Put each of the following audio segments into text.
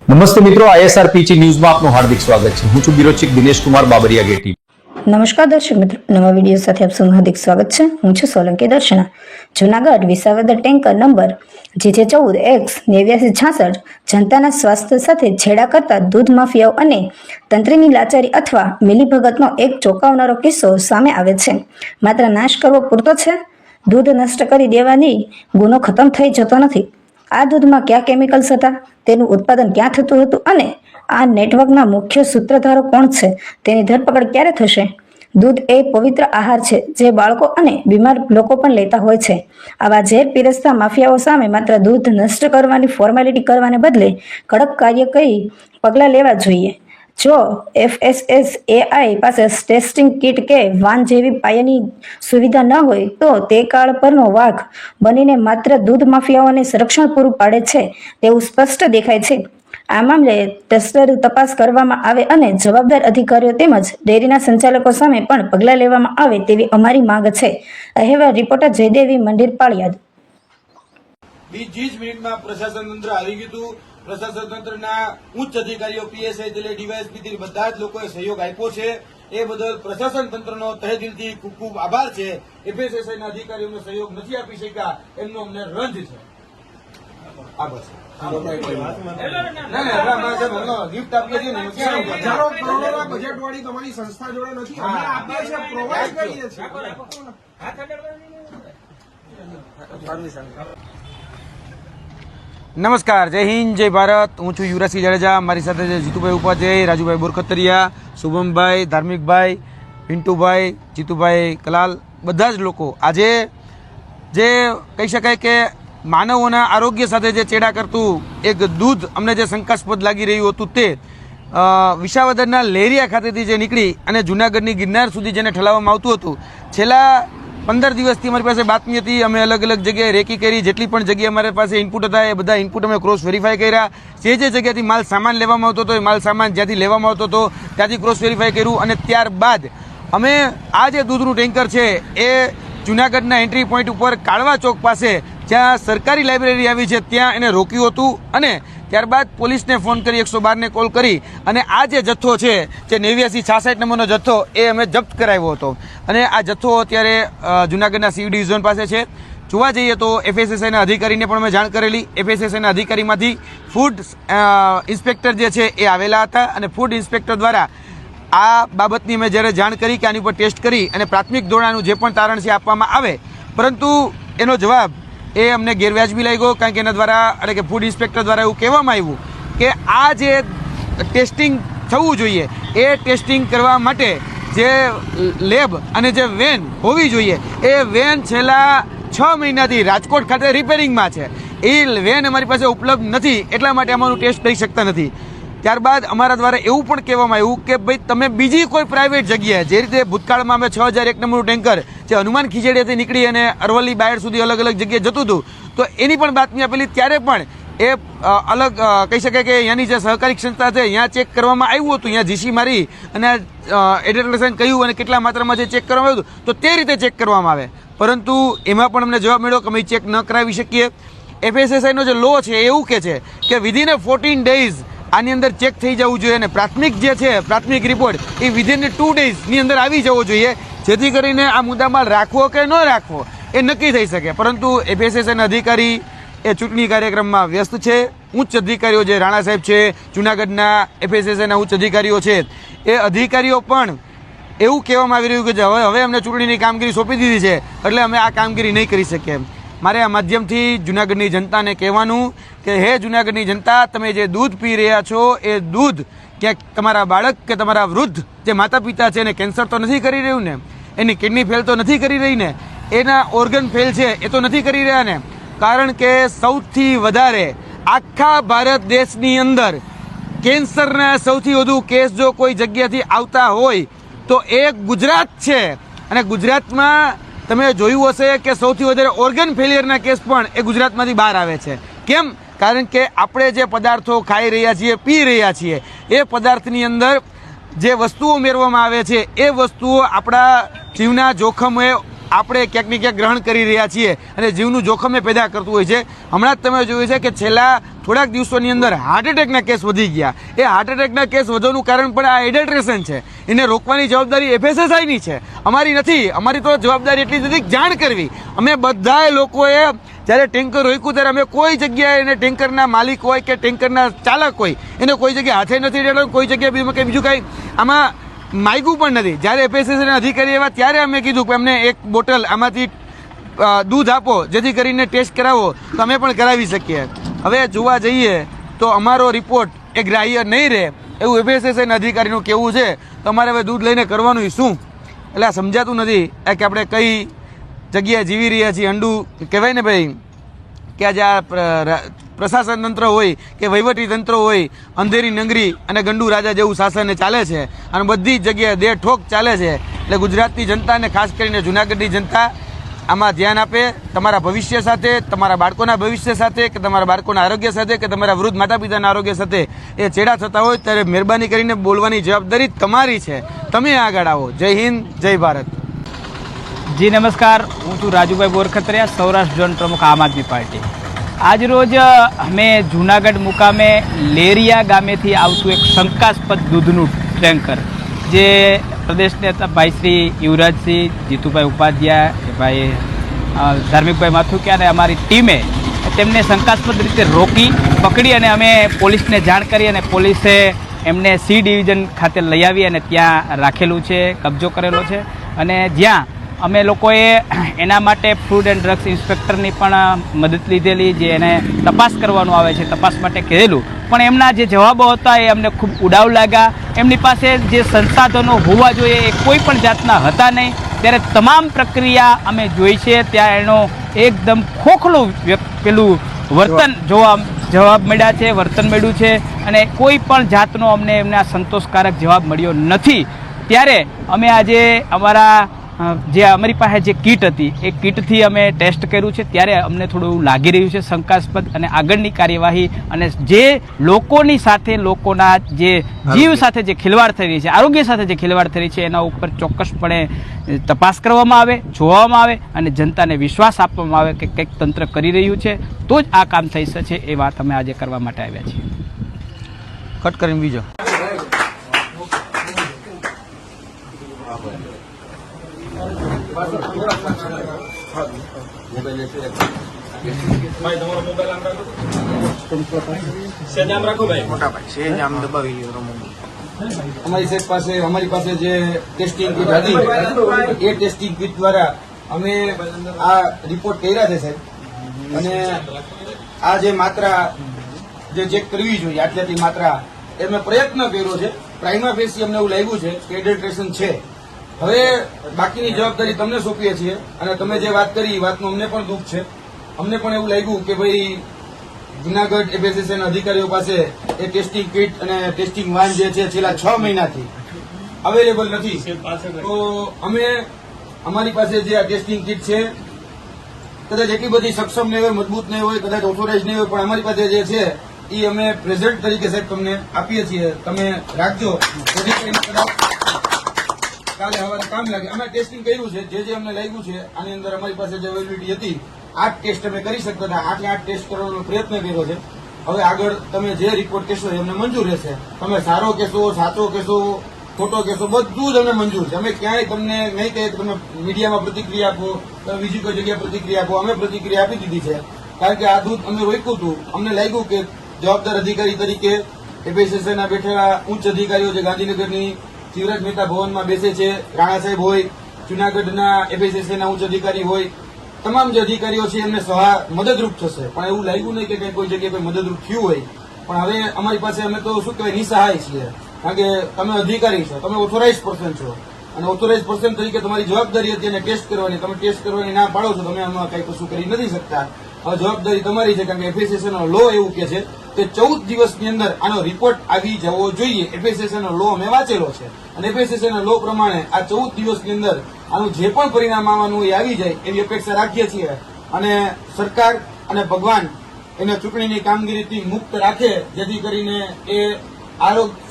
નમસ્તે મિત્રો, ISRPG ન્યૂઝમાં આપનું હાર્દિક સ્વાગત છે. હું છું બ્યુરો ચીફ દિનેશ કુમાર બાબરિયા ગેટી. નમસ્કાર દર્શક મિત્રો, નવા વિડીયો સાથે આપ સૌનું હાર્દિક સ્વાગત છે. હું છું Solanki Darshana. Junagadh Visavadar tanker number JJ14X8966 જનતાના સ્વાસ્થ્ય સાથે છેડા કરતા દૂધ માફિયાઓ અને તંત્રીની લાચારી અથવા મિલીભગતનો એક ચોંકાવનારો કિસ્સો સામે આવે છે. માત્ર નાશ કરવો પૂરતો છે? દૂધ નષ્ટ કરી દેવાની ગુનો ખતમ થઈ જતો નથી. આ દૂધમાં કયા કેમિકલ્સ હતા, તેનું ઉત્પાદન ક્યાં થતું હતું અને આ નેટવર્કના મુખ્ય સૂત્રધારો કોણ છે, તેની ધરપકડ ક્યારે થશે? દૂધ એ પવિત્ર આહાર છે જે બાળકો અને બીમાર લોકો પણ લેતા હોય છે. આવા ઝેર પીરસતા માફિયાઓ સામે માત્ર દૂધ નષ્ટ કરવાની ફોર્માલિટી કરવાને બદલે કડક કાર્ય કરી પગલાં લેવા જોઈએ. જો FSSAI પાસે ટેસ્ટિંગ કિટ કે વાન જેવી પાયાની સુવિધા ન હોય તો તે કાળ પરનો વાઘ બનીને માત્ર દૂધ માફિયાઓને સંરક્ષણ પૂરું પાડે છે તેવું સ્પષ્ટ દેખાય છે. આ મામલે તસ્તર તપાસ કરવામાં આવે અને જવાબદાર અધિકારીઓ તેમજ ડેરીના સંચાલકો સામે પણ પગલાં લેવામાં આવે તેવી અમારી માંગ છે. અહેવાલ રિપોર્ટર જયદેવી મંદિર પાળિયાદ. 20 મિનિટમાં પ્રશાસન તંત્ર આવી ગયું હતું. પ્રશાસન તંત્રના ઉચ્ચ અધિકારીઓ PSI થી ડીવાયએસપી થી બધા જ લોકોએ સહયોગ આપ્યો છે. એ બદલ પ્રશાસન તંત્રનો તહેદિલથી ખૂબ ખૂબ આભાર છે. FSSAIના અધિકારીઓનો સહયોગ નથી આપી શક્યા એમનો અમને રંજ છે. આભાર. ગિફ્ટ આપીએ છીએ ને હજારો કરોડોના બજેટ વાળી તમારી સંસ્થા જોડે નથી, અમે આપીએ છીએ, પ્રોવાઈડ કરીએ છીએ. નમસ્કાર, જય હિન્દ, જય ભારત. હું છું યુવરાજસિંહ જાડેજા. મારી સાથે છે જીતુભાઈ ઉપાધ્યાય, રાજુભાઈ બોરખતરિયા, શુભમભાઈ, ધાર્મિકભાઈ, પિન્ટુભાઈ, જીતુભાઈ કલાલ, બધા જ લોકો આજે જે કહી શકાય કે માનવોના આરોગ્ય સાથે જે ચેડા કરતું એક દૂધ અમને જે શંકાસ્પદ લાગી રહ્યું હતું તે વિસાવદરના લેરિયા ખાતેથી જે નીકળી અને જૂનાગઢની ગિરનાર સુધી જેને ઠલાવવામાં આવતું હતું. છેલ્લા 15 દિવસથી અમારી પાસે બાતમી હતી. અમે અલગ અલગ જગ્યાએ રેકી કરી. જેટલી પણ જગ્યાએ અમારી પાસે ઇનપુટ હતા એ બધા ઇનપુટ અમે ક્રોસ વેરીફાઈ કર્યા. જે જગ્યાથી માલ સામાન લેવામાં આવતો હતો એ માલ સામાન જ્યાંથી લેવામાં આવતો હતો ત્યાંથી ક્રોસ વેરીફાઈ કર્યું અને ત્યારબાદ અમે આ જે દૂધનું ટેન્કર છે એ જૂનાગઢના એન્ટ્રી પોઈન્ટ ઉપર કાળવા ચોક પાસે જ્યાં સરકારી લાઇબ્રેરી આવી છે ત્યાં એને રોક્યું હતું અને ત્યારબાદ પોલીસને ફોન કરી 112ને કોલ કરી અને આ જે જથ્થો છે જે 8966 નંબરનો જથ્થો એ અમે જપ્ત કરાવ્યો હતો. અને આ જથ્થો અત્યારે જૂનાગઢના સી ડિવિઝન પાસે છે. જોવા જઈએ તો FSSAIના અધિકારીને પણ અમે જાણ કરેલી. FSSAIના અધિકારીમાંથી ફૂડ ઇન્સ્પેક્ટર જે છે એ આવેલા હતા અને ફૂડ ઇન્સ્પેક્ટર દ્વારા આ બાબતની અમે જ્યારે જાણ કરી કે આની ઉપર ટેસ્ટ કરી અને પ્રાથમિક ધોરણનું જે પણ તારણ છે આપવામાં આવે, પરંતુ એનો જવાબ એ અમને ગેરવ્યાજબી લાગ્યો. કારણ કે એના દ્વારા એટલે કે ફૂડ ઇન્સ્પેક્ટર દ્વારા એવું કહેવામાં આવ્યું કે આ જે ટેસ્ટિંગ થવું જોઈએ એ ટેસ્ટિંગ કરવા માટે જે લેબ અને જે વેન હોવી જોઈએ એ વેન છેલ્લા 6 મહિનાથી રાજકોટ ખાતે રિપેરિંગમાં છે. એ વેન અમારી પાસે ઉપલબ્ધ નથી, એટલા માટે અમારું ટેસ્ટ કરી શકતા નથી. ત્યારબાદ અમારા દ્વારા એવું પણ કહેવામાં આવ્યું કે ભાઈ તમે બીજી કોઈ પ્રાઇવેટ જગ્યાએ જે રીતે ભૂતકાળમાં અમે 6001 નંબરનું ટેન્કર જે હનુમાન ખીજડીયાથી નીકળી અને અરવલ્લી બાયડ સુધી અલગ અલગ જગ્યાએ જતું હતું તો એની પણ બાતમી આપેલી. ત્યારે પણ એ અલગ કહી શકાય કે અહીંયાની જે સહકારી સંસ્થા છે અહીંયા ચેક કરવામાં આવ્યું હતું. અહીંયા જીસી મારી અને એડલ્ટ્રેશન કહ્યું અને કેટલા માત્રામાં જે ચેક કરવામાં આવ્યું હતું તો તે રીતે ચેક કરવામાં આવે, પરંતુ એમાં પણ અમને જવાબ મળ્યો કે અમે ચેક ન કરાવી શકીએ. FSSAIનો જે લો છે એવું કહે છે કે વિધિન 14 ડેઝ આની અંદર ચેક થઈ જવું જોઈએ અને પ્રાથમિક જે છે પ્રાથમિક રિપોર્ટ એ વિધિન 2 ડેઝની અંદર આવી જવો જોઈએ, જેથી કરીને આ મુદ્દામાલ રાખવો કે ન રાખવો એ નક્કી થઈ શકે. પરંતુ FSSAIના અધિકારી એ ચૂંટણી કાર્યક્રમમાં વ્યસ્ત છે. ઉચ્ચ અધિકારીઓ જે રાણા સાહેબ છે, જૂનાગઢના FSSAIના ઉચ્ચ અધિકારીઓ છે, એ અધિકારીઓ પણ એવું કહેવામાં આવી રહ્યું કે હવે અમને ચૂંટણીની કામગીરી સોંપી દીધી છે એટલે અમે આ કામગીરી નહીં કરી શકીએ. મારે આ માધ્યમથી જૂનાગઢની જનતાને કહેવાનું કે હે જૂનાગઢની જનતા, તમે જે દૂધ પી રહ્યા છો એ દૂધ ક્યાંક તમારા બાળક કે તમારા વૃદ્ધ જે માતા પિતા છે એને કેન્સર તો નથી કરી રહ્યું ને, એની કિડની ફેલ તો નથી કરી રહી ને, એના ઓર્ગન ફેલ છે એ તો નથી કરી રહ્યા ને? કારણ કે સૌથી વધારે આખા ભારત દેશની અંદર કેન્સરના સૌથી વધુ કેસ જો કોઈ જગ્યાથી આવતા હોય તો એ ગુજરાત છે. અને ગુજરાતમાં તમે જોયું હશે કે સૌથી વધારે ઓર્ગન ફેલિયરના કેસ પણ એ ગુજરાતમાંથી બહાર આવે છે. કેમ? કારણ કે આપણે જે પદાર્થો ખાઈ રહ્યા છીએ, પી રહ્યા છીએ, એ પદાર્થની અંદર જે વસ્તુઓ ઉમેરવામાં આવે છે એ વસ્તુઓ આપણા જીવના જોખમે આપણે ક્યાંક ને ક્યાંક ગ્રહણ કરી રહ્યા છીએ અને જીવનું જોખમ એ પેદા કરતું હોય છે. હમણાં જ તમે જોયું છે કે છેલ્લા થોડાક દિવસોની અંદર હાર્ટ એટેકના કેસ વધી ગયા. એ હાર્ટ એટેકના કેસ વધવાનું કારણ પણ આ એડલ્ટ્રેશન છે. એને રોકવાની જવાબદારી FSSAIની છે, અમારી નથી. અમારી તો જવાબદારી એટલી જ હતી જાણ કરવી. અમે બધાએ લોકોએ જ્યારે ટેન્કર રોક્યું ત્યારે અમે કોઈ જગ્યાએ એને ટેન્કરના માલિક હોય કે ટેન્કરના ચાલક હોય એને કોઈ જગ્યાએ હાથે નથી રેડો, કોઈ જગ્યાએ બીજું કંઈ આમાં માગ્યું પણ નથી. જ્યારે FSSAIના અધિકારી આવ્યા ત્યારે અમે કીધું કે અમને એક બોટલ આમાંથી દૂધ આપો જેથી કરીને ટેસ્ટ કરાવો તો અમે પણ કરાવી શકીએ. હવે જોવા જઈએ તો અમારો રિપોર્ટ એ ગ્રાહ્ય નહીં રહે એવું FSSAIના અધિકારીનું કહેવું છે. તો અમારે હવે દૂધ લઈને કરવાનું શું? એટલે આ સમજાતું નથી કે આપણે કઈ જગ્યાએ જીવી રહ્યા છીએ. અંડું કહેવાય ને ભાઈ કે આજે આ પ્રશાસન તંત્ર હોય કે વહીવટી તંત્ર હોય, અંધેરી નંગરી અને ગંડુ રાજા જેવું શાસન ચાલે છે અને બધી જ જગ્યાએ દે ઠોક ચાલે છે. એટલે ગુજરાતની જનતા અને ખાસ કરીને જૂનાગઢની જનતા આમાં ધ્યાન આપે. તમારા ભવિષ્ય સાથે, તમારા બાળકોના ભવિષ્ય સાથે કે તમારા બાળકોના આરોગ્ય સાથે કે તમારા વૃદ્ધ માતા પિતાના આરોગ્ય સાથે એ ચેડા થતા હોય ત્યારે મહેરબાની કરીને બોલવાની જવાબદારી તમારી છે. તમે આગળ આવો. જય હિન્દ, જય ભારત. જી નમસ્કાર, હું છું રાજુભાઈ બોરખત્રિયા, સૌરાષ્ટ્ર ઝોન પ્રમુખ આમ આદમી પાર્ટી. આજરોજ અમે જૂનાગઢ મુકામે લેરિયા ગામેથી આવતું એક શંકાસ્પદ દૂધનું ટેન્કર જે પ્રદેશ નેતા ભાઈ શ્રી યુવરાજસિંહ, જીતુભાઈ ઉપાધ્યાય, ભાઈ ધાર્મિકભાઈ માથુકિયા અને અમારી ટીમે તેમને શંકાસ્પદ રીતે રોકી પકડી અને અમે પોલીસને જાણ કરી અને પોલીસે એમને C ડિવિઝન ખાતે લઈ આવી અને ત્યાં રાખેલું છે, કબજો કરેલો છે. અને જ્યાં અમે લોકોએ એના માટે ફૂડ એન્ડ ડ્રગ્સ ઇન્સ્પેક્ટરની પણ મદદ લીધેલી, જે એને તપાસ કરવાનું આવે છે તપાસ માટે કહેલું. પણ એમના જે જવાબો હતા એ અમને ખૂબ ઉડાવ લાગ્યા. એમની પાસે જે સંસાધનો હોવા જોઈએ એ કોઈ પણ જાતના હતા નહીં. ત્યારે તમામ પ્રક્રિયા અમે જોઈ છે ત્યાં એનો એકદમ ખોખલું પેલું વર્તન જવાબ મળ્યા છે, વર્તન મળ્યું છે અને કોઈ પણ જાતનો અમને એમના સંતોષકારક જવાબ મળ્યો નથી. ત્યારે અમે આજે અમારી પાસે જે કીટ હતી એ કીટથી અમે ટેસ્ટ કર્યું છે. ત્યારે અમને થોડું એવું લાગી રહ્યું છે શંકાસ્પદ અને આગળની કાર્યવાહી અને જે લોકોની સાથે, લોકોના જે જીવ સાથે જે ખિલવાડ થઈ રહી છે, આરોગ્ય સાથે જે ખિલવાડ થઈ રહી છે એના ઉપર ચોક્કસપણે તપાસ કરવામાં આવે, જોવામાં આવે અને જનતાને વિશ્વાસ આપવામાં આવે કે કંઈક તંત્ર કરી રહ્યું છે તો જ આ કામ થઈ શકે. એ વાત અમે આજે કરવા માટે આવ્યા છીએ. કટ કરીને બીજો અમારી પાસે જે ટેસ્ટિંગ કીટ હતી એ ટેસ્ટિંગ કીટ દ્વારા અમે આ રિપોર્ટ કર્યા છે સાહેબ. અને આ જે માત્રા જે ચેક કરવી જોઈએ આટલાથી માત્રા એ મેં પ્રયત્ન કર્યો છે. પ્રાઇમા ફેસી અમને એવું લાગ્યું છે કે એડલ્ટ્રેશન છે. હવે બાકીની જવાબદારી તમને સોંપીએ છીએ અને તમે જે વાત કરી એ વાતનું અમને પણ દુઃખ છે. અમને પણ એવું લાગ્યું કે ભાઈ જૂનાગઢ FSSAIના અધિકારીઓ પાસે એ ટેસ્ટિંગ કીટ અને ટેસ્ટિંગ વાન જે છે છેલ્લા 6 મહિનાથી અવેલેબલ નથી. તો અમે અમારી પાસે જે આ ટેસ્ટિંગ કીટ છે કદાચ એટલી બધી સક્ષમ નહીં હોય, મજબૂત નહીં હોય, કદાચ ઓથોરાઇઝ નહીં હોય, પણ અમારી પાસે જે છે એ અમે પ્રેઝન્ટ તરીકે સાહેબ તમને આપીએ છીએ. તમે રાખજો, કાલે હવારે કામ લાગે. અમે ટેસ્ટિંગ કર્યું છે, જે અમને લાગ્યું છે આની અંદર અમારી પાસે જે અવેલેબિલિટી હતી 8 ટેસ્ટ અમે કરી શકતા હતા. 8 ટેસ્ટ કરવાનો પ્રયત્ન કર્યો છે. હવે આગળ તમે જે રિપોર્ટ કહેશો એ અમને મંજૂર રહેશે. તમે સારો કહેશો, સાચો કહેશો, ખોટો કહેશો, બધું જ અમને મંજૂર છે. અમે ક્યાંય તમને નહીં કહીએ કે તમે મીડિયામાં પ્રતિક્રિયા આપો, તમે બીજી કોઈ જગ્યાએ પ્રતિક્રિયા આપો. અમે પ્રતિક્રિયા આપી દીધી છે કારણ કે આ દૂધ અમે રોક્યું હતું. અમને લાગ્યું કે જવાબદાર અધિકારી તરીકે FSSAIના બેઠેલા ઉચ્ચ અધિકારીઓ જે ગાંધીનગરની શિવરાજ મહેતા ભવનમાં બેસે છે, રાણા સાહેબ હોય, જૂનાગઢના FSSAIના ઉચ્ચ અધિકારી હોય, તમામ જે અધિકારીઓ છે એમને મદદરૂપ થશે. પણ એવું લાગ્યું નહીં કે કોઈ જગ્યાએ કોઈ મદદરૂપ થયું હોય. પણ હવે અમારી પાસે અમે તો શું કહેવાય નિસહાય છીએ કારણ કે તમે અધિકારી છો, તમે ઓથોરાઇઝ પર્સન છો અને ઓથોરાઇઝ પર્સન તરીકે તમારી જવાબદારી હતી એને ટેસ્ટ કરવાની. તમે ટેસ્ટ કરવાની ના પાડો છો, તમે આમાં કઈ કશું કરી નથી શકતા. હવે જવાબદારી તમારી છે કારણ કે FSSAIનો લો એવું કે છે કે 14 દિવસની અંદર આનો રિપોર્ટ આવી જવો જોઈએ. FSSAIનો લો અમે વાંચેલો છે અને FSSAIના લો પ્રમાણે આ 14 દિવસની અંદર આનું જે પણ પરિણામ આવવાનું એ આવી જાય એવી અપેક્ષા રાખીએ છીએ. અને સરકાર અને ભગવાન એને ચૂંટણીની કામગીરીથી મુક્ત રાખે જેથી કરીને એ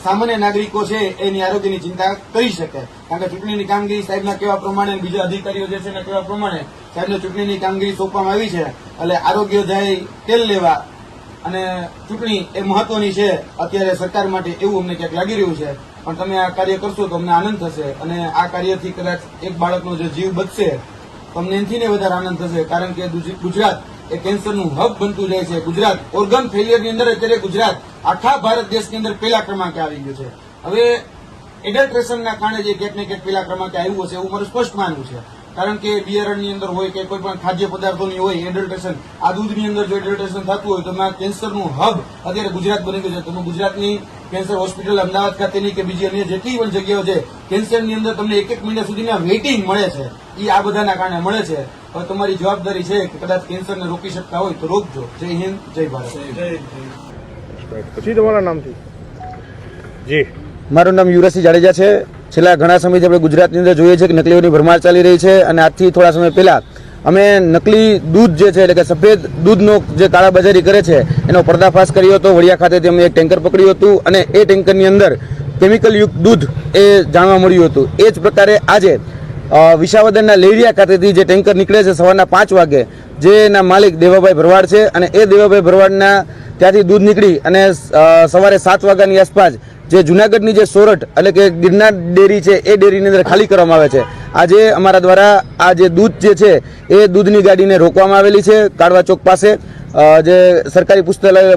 સામાન્ય નાગરિકો છે એની આરોગ્યની ચિંતા કરી શકે. કારણ કે ચૂંટણીની કામગીરી સાહેબના કહેવા પ્રમાણે અને બીજા અધિકારીઓ જે છે એના કહેવા પ્રમાણે સાહેબને ચૂંટણીની કામગીરી સોંપવામાં આવી છે. એટલે આરોગ્ય જાય તેલ લેવા અને ચૂંટણી એ મહત્વની છે અત્યારે સરકાર માટે, એવું અમને ક્યાંક લાગી રહ્યું છે. પણ તમે આ કાર્ય કરશો તો અમને આનંદ થશે અને આ કાર્યથી કદાચ એક બાળકનો જે જીવ બચશે તો અમને એનાથી વધારે આનંદ થશે. કારણ કે ગુજરાત એ કેન્સરનું હબ બનતું જાય છે. ગુજરાત ઓર્ગન ફેલિયરની અંદર અત્યારે ગુજરાત આખા ભારત દેશની અંદર પહેલા ક્રમાંકે આવી ગયું છે. હવે એડલ્ટ્રેશનના કારણે જે ક્યાંક ને ક્યાંક પહેલા ક્રમાંકે આવ્યું હશે એવું મારું સ્પષ્ટ માનવું છે. કારણ કે બિયારણની અંદર હોય કે કોઈ પણ ખાદ્ય પદાર્થોની હોય એડલ્ટ્રેશન, આ દૂધની અંદર જો એડલ્ટ્રેશન થતું હોય તો કેન્સરનું હબ અત્યારે ગુજરાત બની ગયું છે. તમે ગુજરાતની કેન્સર હોસ્પિટલ અમદાવાદ ખાતેની કે બીજી અન્ય જેટલી પણ જગ્યાઓ છે કેન્સરની અંદર તમને એક મહિના સુધીના વેઇટિંગ મળે છે. એ આ બધાના કારણે મળે છે. હવે તમારી જવાબદારી છે કે કદાચ કેન્સરને રોકી શકતા હોય તો રોકજો. જય હિન્દ, જય ભારત. પછી તમારા નામથી જી. મારું નામ યુવરાજસિંહ જાડેજા છે. છેલ્લા ઘણા સમયથી આપણે ગુજરાતની અંદર જોઈએ છીએ કે નકલીઓની ભરમાર ચાલી રહી છે અને આજથી થોડા સમય પહેલા અમે નકલી દૂધ જે છે એટલે કે સફેદ દૂધનો જે કાળાબજારી કરે છે એનો પર્દાફાશ કર્યો હતો. વડિયા ખાતેથી અમે એક ટેન્કર પકડ્યું હતું અને એ ટેન્કરની અંદર કેમિકલયુક્ત દૂધ એ જાણવા મળ્યું હતું. એ જ પ્રકારે આજે વિસાવદરના લેરિયા ખાતેથી જે ટેન્કર નીકળે છે સવારના 5 વાગે, જેના માલિક દેવાભાઈ ભરવાડ છે અને એ દેવાભાઈ ભરવાડના ત્યાંથી દૂધ નીકળી અને સવારે 7 વાગ્યાની આસપાસ જે જુનાગઢની જે સોરઠ એટલે કે ગિરનાર ડેરી છે એ ડેરીની અંદર ખાલી કરવામાં આવે છે. આજે અમારા દ્વારા આ જે દૂધ જે છે એ દૂધની ગાડીને રોકવામાં આવેલી છે. કાળવા ચોક પાસે જે સરકારી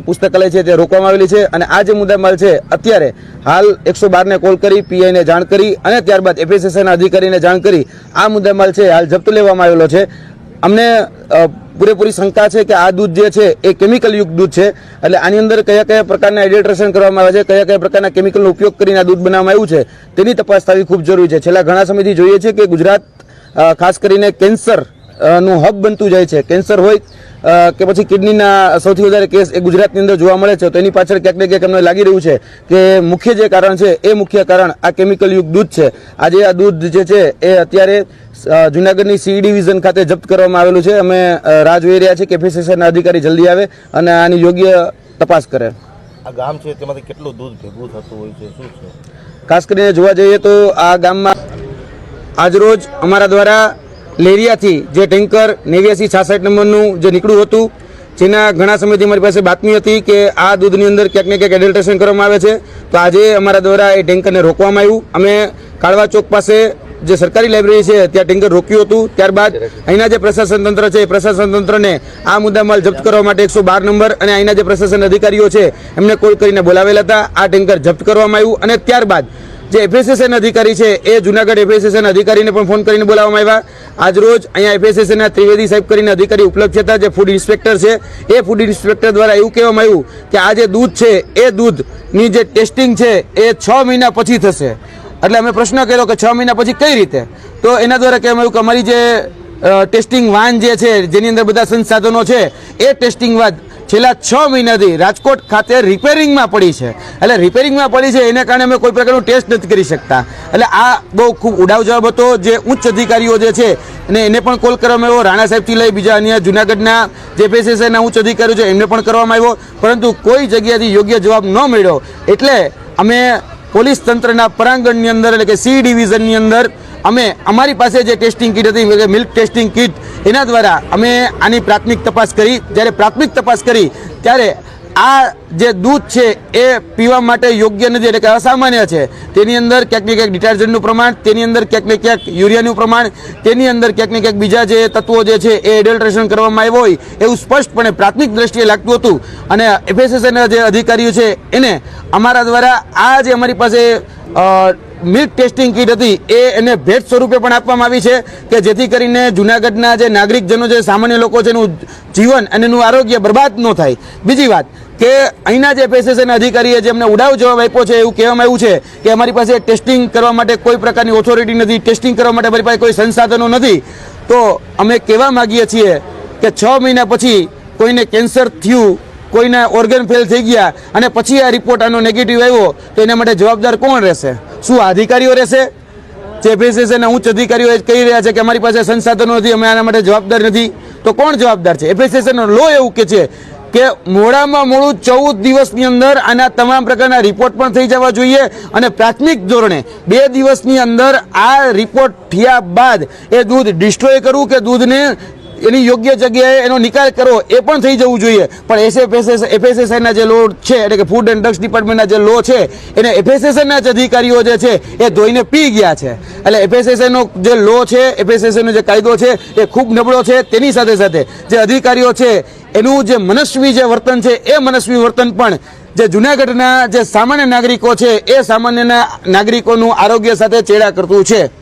પુસ્તકાલય છે તે રોકવામાં આવેલી છે અને આ જે મુદ્દામાલ છે અત્યારે હાલ 112ને કોલ કરી પીઆઈને જાણ કરી અને ત્યારબાદ એફએસએસના અધિકારીને જાણ કરી આ મુદ્દામાલ છે હાલ જપ્ત લેવામાં આવેલો છે. અમને પૂરેપૂરી શંકા છે કે આ દૂધ જે છે એ કેમિકલયુક્ત દૂધ છે. એટલે આની અંદર કયા કયા પ્રકારના એડલ્ટ્રેશન કરવામાં આવે છે, કયા કયા પ્રકારના કેમિકલનો ઉપયોગ કરીને આ દૂધ બનાવવામાં આવ્યું છે તેની તપાસ થવી ખૂબ જરૂરી છે. છેલ્લા ઘણા સમયથી જોઈએ છે કે ગુજરાત ખાસ કરીને કેન્સર નું હબ બનતું જાય છે. કેન્સર હોય કે પછી કિડનીના સૌથી વધારે કેસ એ ગુજરાતની અંદર જોવા મળે છે. તો એની પાછળ ક્યાંક ને ક્યાંક અમને લાગી રહ્યું છે કે મુખ્ય જે કારણ છે એ મુખ્ય કારણ આ કેમિકલયુક્ત દૂધ છે. આજે આ દૂધ જે છે એ અત્યારે જુનાગઢની સી ડિવિઝન ખાતે જપ્ત કરવામાં આવેલું છે. અમે રાહ જોઈ રહ્યા છીએ કે એફએસએસના અધિકારી જલ્દી આવે અને આની યોગ્ય તપાસ કરે. આ ગામ છે તેમાંથી કેટલું દૂધ ભેગું થતું હોય છે, શું છે? ખાસ કરીને જોવા જઈએ તો આ ગામમાં આજરોજ અમારા દ્વારા લેરિયાથી જે ટેન્કર 8966 નંબરનું જે નીકળ્યું હતું, જેના ઘણા સમયથી અમારી પાસે બાતમી હતી કે આ દૂધની અંદર ક્યાંક ને ક્યાંક એડલ્ટ્રેશન કરવામાં આવે છે. તો આજે અમારા દ્વારા એ ટેન્કરને રોકવામાં આવ્યું. અમે કાળવા ચોક પાસે જે સરકારી લાઇબ્રેરી છે ત્યાં ટેન્કર રોક્યું હતું. ત્યારબાદ અહીંના જે પ્રશાસન તંત્ર છે એ પ્રશાસન તંત્રને આ મુદ્દામાલ જપ્ત કરવા માટે 112 નંબર અને અહીંના જે પ્રશાસન અધિકારીઓ છે એમને કોલ કરીને બોલાવેલા હતા. આ ટેન્કર જપ્ત કરવામાં આવ્યું અને ત્યારબાદ જે એફએસએસના અધિકારી છે એ જુનાગઢ એફએસએસના અધિકારીને પણ ફોન કરીને બોલાવવામાં આવ્યા. આજરોજ અહીંયા એફએસએસના ત્રિવેદી સાહેબ કરીને અધિકારી ઉપલબ્ધ હતા, જે ફૂડ ઇન્સ્પેક્ટર છે. એ ફૂડ ઇન્સ્પેક્ટર દ્વારા એવું કહેવામાં આવ્યું કે આ જે દૂધ છે એ દૂધની જે ટેસ્ટિંગ છે એ 6 મહિના પછી થશે. એટલે અમે પ્રશ્ન કર્યો કે 6 મહિના પછી કઈ રીતે? તો એના દ્વારા કહેવામાં આવ્યું કે અમારી જે ટેસ્ટિંગ વાન જે છે જેની અંદર બધા સંસાધનો છે એ ટેસ્ટિંગ વાન છેલ્લા 6 મહિનાથી રાજકોટ ખાતે રિપેરિંગમાં પડી છે. એટલે રિપેરિંગમાં પડી છે એને કારણે અમે કોઈ પ્રકારનું ટેસ્ટ નથી કરી શકતા. એટલે આ બહુ ખૂબ ઉડાવ જવાબ હતો. જે ઉચ્ચ અધિકારીઓ જે છે અને એને પણ કોલ કરવામાં આવ્યો, રાણા સાહેબથી લઈ બીજા અન્ય જુનાગઢના જે એફએસએસના ઉચ્ચ અધિકારીઓ છે એમને પણ કરવામાં આવ્યો, પરંતુ કોઈ જગ્યાથી યોગ્ય જવાબ ન મળ્યો. એટલે અમે પોલીસ તંત્રના પરાંગણની અંદર એટલે કે સી ડિવિઝનની અંદર અમે અમારી પાસે જે ટેસ્ટિંગ કીટ હતી મિલ્ક ટેસ્ટિંગ કીટ એના દ્વારા અમે આની પ્રાથમિક તપાસ કરી. જ્યારે પ્રાથમિક તપાસ કરી ત્યારે આ જે દૂધ છે એ પીવા માટે યોગ્ય નથી એટલે કે અસામાન્ય છે. તેની અંદર ક્યાંક ને ક્યાંક ડિટર્જન્ટનું પ્રમાણ, તેની અંદર ક્યાંક ને ક્યાંક યુરિયાનું પ્રમાણ, તેની અંદર ક્યાંક ને ક્યાંક બીજા જે તત્વો જે છે એ એડલ્ટ્રેશન કરવામાં આવ્યું હોય એવું સ્પષ્ટપણે પ્રાથમિક દ્રષ્ટિએ લાગતું હતું. અને એફએસએસના જે અધિકારીઓ છે એને અમારા દ્વારા આ જે અમારી પાસે મિલ્ક ટેસ્ટિંગ કીટ હતી એને ભેટ સ્વરૂપે પણ આપવામાં આવી છે કે જેથી કરીને જુનાગઢના જે નાગરિકજનો જે સામાન્ય લોકો છે એનું જીવન અને એનું આરોગ્ય બરબાદ ન થાય. બીજી વાત કે અહીંના જે એફએસએસના અધિકારીએ જે અમને ઉડાવ જવાબ આપ્યો છે એવું કહેવામાં આવ્યું છે કે અમારી પાસે ટેસ્ટિંગ કરવા માટે કોઈ પ્રકારની ઓથોરિટી નથી, ટેસ્ટિંગ કરવા માટે અમારી પાસે કોઈ સંસાધનો નથી. તો અમે કહેવા માગીએ છીએ કે 6 મહિના પછી કોઈને કેન્સર થયું, કોઈના ઓર્ગન ફેલ થઈ ગયા અને પછી આ રિપોર્ટ આનો નેગેટિવ આવ્યો તો એના માટે જવાબદાર કોણ રહેશે? શું અધિકારીઓ રહેશે? જે એફએસએસના ઉચ્ચ અધિકારીઓ કહી રહ્યા છે કે અમારી પાસે સંસાધનો નથી, અમે આના માટે જવાબદાર નથી, તો કોણ જવાબદાર છે? એફએસએસનો લો એવું કે છે કે મોડામાં મોડું 14 દિવસની અંદર આના તમામ પ્રકારના રિપોર્ટ પણ થઈ જવા જોઈએ અને પ્રાથમિક ધોરણે 2 દિવસની અંદર આ રિપોર્ટ થયા બાદ એ દૂધ ડિસ્ટ્રોય કરવું કે દૂધને એની યોગ્ય જગ્યાએ એનો નિકાલ કરવો એ પણ થઈ જવું જોઈએ. પણ એફએસએસઆઈના જે લો છે એટલે કે ફૂડ એન્ડ ડ્રગ્સ ડિપાર્ટમેન્ટના જે લો છે એને એફએસએસઆઈના જ અધિકારીઓ જે છે એ ધોઈને પી ગયા છે. એટલે એફએસએસઆઈનો જે લો છે, એફએસએસઆઈનો જે કાયદો છે એ ખૂબ નબળો છે. તેની સાથે સાથે જે અધિકારીઓ છે એનું જે મનસ્વી જે વર્તન છે એ મનસ્વી વર્તન પણ જે જૂનાગઢના જે સામાન્ય નાગરિકો છે એ સામાન્ય નાગરિકોનું આરોગ્ય સાથે ચેડા કરતું છે.